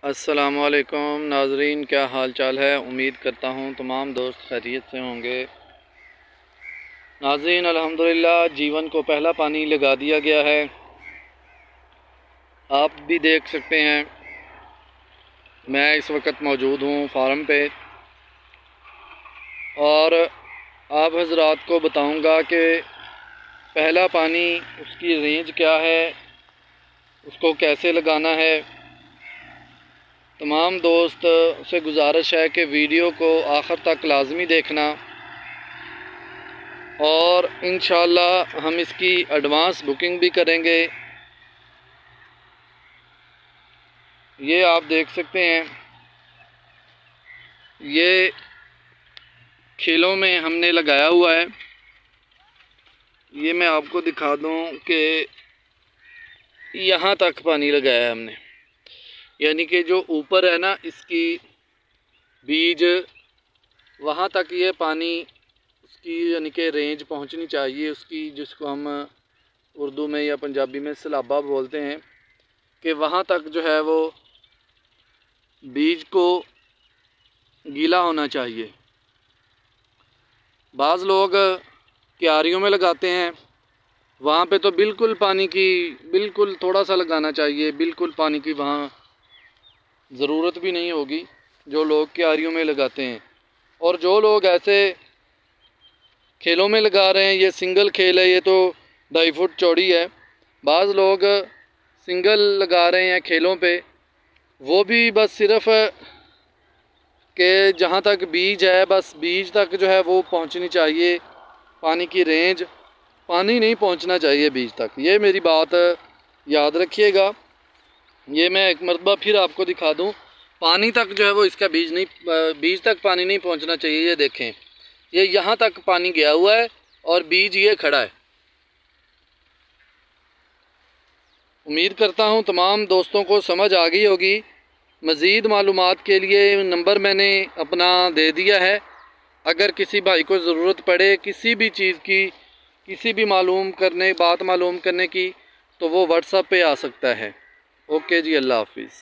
अस्सलामुअलैकुम नाजरीन, क्या हाल चाल है। उम्मीद करता हूँ तमाम दोस्त खैरियत से होंगे। नाजरीन, अल्हम्दुलिल्लाह जीवन को पहला पानी लगा दिया गया है। आप भी देख सकते हैं, मैं इस वक्त मौजूद हूँ फार्म पे और आप हजरात को बताऊँगा कि पहला पानी उसकी रेंज क्या है, उसको कैसे लगाना है। तमाम दोस्त से गुजारिश है कि वीडियो को आखिर तक लाजमी देखना और इंशाअल्लाह हम इसकी एडवांस बुकिंग भी करेंगे। ये आप देख सकते हैं, ये खेलों में हमने लगाया हुआ है। ये मैं आपको दिखा दूं कि यहाँ तक पानी लगाया है हमने, यानी कि जो ऊपर है ना इसकी बीज, वहाँ तक ये पानी उसकी यानी कि रेंज पहुँचनी चाहिए उसकी, जिसको हम उर्दू में या पंजाबी में सलाबा बोलते हैं, कि वहाँ तक जो है वो बीज को गीला होना चाहिए। बाज़ लोग क्यारियों में लगाते हैं, वहाँ पे तो बिल्कुल थोड़ा सा लगाना चाहिए, बिल्कुल पानी की वहाँ ज़रूरत भी नहीं होगी जो लोग क्यारियों में लगाते हैं। और जो लोग ऐसे खेलों में लगा रहे हैं, ये सिंगल खेल है, ये तो 2.5 फुट चौड़ी है। बाज़ लोग सिंगल लगा रहे हैं खेलों पे, वो भी बस सिर्फ़ कि जहाँ तक बीज है बस बीज तक जो है वो पहुँचनी चाहिए पानी की रेंज, पानी नहीं पहुँचना चाहिए बीज तक। ये मेरी बात याद रखिएगा। ये मैं एक मरतबा फिर आपको दिखा दूँ, पानी तक जो है वो इसका बीज तक पानी नहीं पहुँचना चाहिए। ये देखें, ये यहाँ तक पानी गया हुआ है और बीज ये खड़ा है। उम्मीद करता हूँ तमाम दोस्तों को समझ आ गई होगी। मज़ीद मालूमात के लिए नंबर मैंने अपना दे दिया है। अगर किसी भाई को ज़रूरत पड़े किसी भी चीज़ की, किसी भी बात मालूम करने की, तो वो व्हाट्सएप पे आ सकता है। ओके जी, अल्लाह हाफिज़।